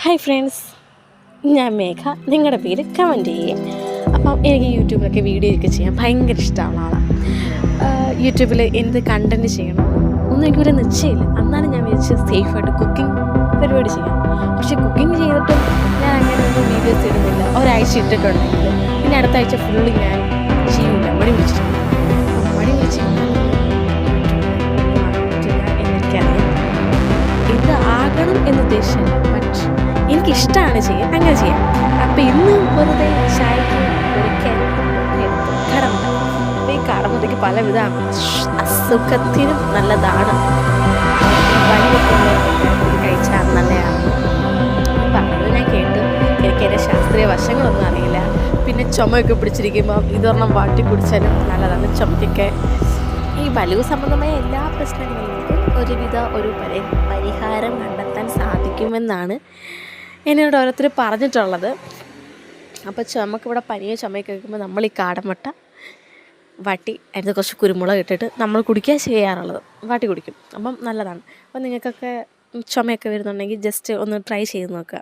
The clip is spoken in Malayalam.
ഹായ് ഫ്രണ്ട്സ്, ഞാൻ മേഘ. നിങ്ങളുടെ പേര് കമൻറ്റ് ചെയ്യേ. അപ്പം എനിക്ക് യൂട്യൂബിലൊക്കെ വീഡിയോ ഒക്കെ ചെയ്യാൻ ഭയങ്കര ഇഷ്ടമാണ് ആളാണ്. യൂട്യൂബിൽ എന്ത് കണ്ടൻറ്റ് ചെയ്യണം ഒന്നും എനിക്കൊരു നിശ്ചയമില്ല. അന്നാണ് ഞാൻ വിചാരിച്ച് സേഫായിട്ട് കുക്കിംഗ് പരിപാടി ചെയ്യാം. പക്ഷേ കുക്കിംഗ് ചെയ്തിട്ടും ഞാൻ അങ്ങനെ ഒന്നും വീഡിയോസ് ഇടുന്നില്ല. ഒരാഴ്ച ഇട്ടിട്ടുണ്ടെങ്കിൽ പിന്നെ അടുത്ത ആഴ്ച ഫുള്ള് ഞാൻ ചെയ്യില്ല, മടി പിടിച്ചിട്ടുണ്ട്. മടി പിടിച്ചിട്ടുണ്ടെങ്കിൽ എനിക്കറിയാം ഇത് ആകണം എന്നുദ്ദേശിച്ചില്ല. ബട്ട് എനിക്കിഷ്ടമാണ് ചെയ്യാൻ, അങ്ങനെ ചെയ്യാം. അപ്പം ഇന്ന് വെറുതെ ചായക്ക് ഒരിക്കൽ കടമ്പ. അപ്പോൾ ഈ കടമ്പയ്ക്ക് പലവിധ അസുഖത്തിനും നല്ലതാണ്. കഴിച്ചാൽ നല്ലതാണ് പറഞ്ഞത് ഞാൻ കേട്ടു. എനിക്ക് എൻ്റെ ശാസ്ത്രീയ വശങ്ങളൊന്നും അറിയില്ല. പിന്നെ ചുമയൊക്കെ പിടിച്ചിരിക്കുമ്പോൾ ഇതൊരെണ്ണം വാട്ടി കുടിച്ചാലും നല്ലതാണ് ചുമക്കൊക്കെ. ഈ വലിവ് സംബന്ധമായ എല്ലാ പ്രശ്നങ്ങൾക്കും ഒരു പരിഹാരം കണ്ടെത്താൻ സാധിക്കുമെന്നാണ് എന്നോട് ഓരോരുത്തർ പറഞ്ഞിട്ടുള്ളത്. അപ്പോൾ നമുക്കിവിടെ പനിയോ ചുമയൊക്കെ കേൾക്കുമ്പോൾ നമ്മൾ ഈ കാടമുട്ട വാട്ടി അതിന് കുറച്ച് കുരുമുളക് ഇട്ടിട്ട് നമ്മൾ കുടിക്കുക ചെയ്യാറുള്ളത്. വാട്ടി കുടിക്കും. അപ്പം നല്ലതാണ്. അപ്പം നിങ്ങൾക്കൊക്കെ ചുമയൊക്കെ വരുന്നുണ്ടെങ്കിൽ ജസ്റ്റ് ഒന്ന് ട്രൈ ചെയ്ത് നോക്കുക.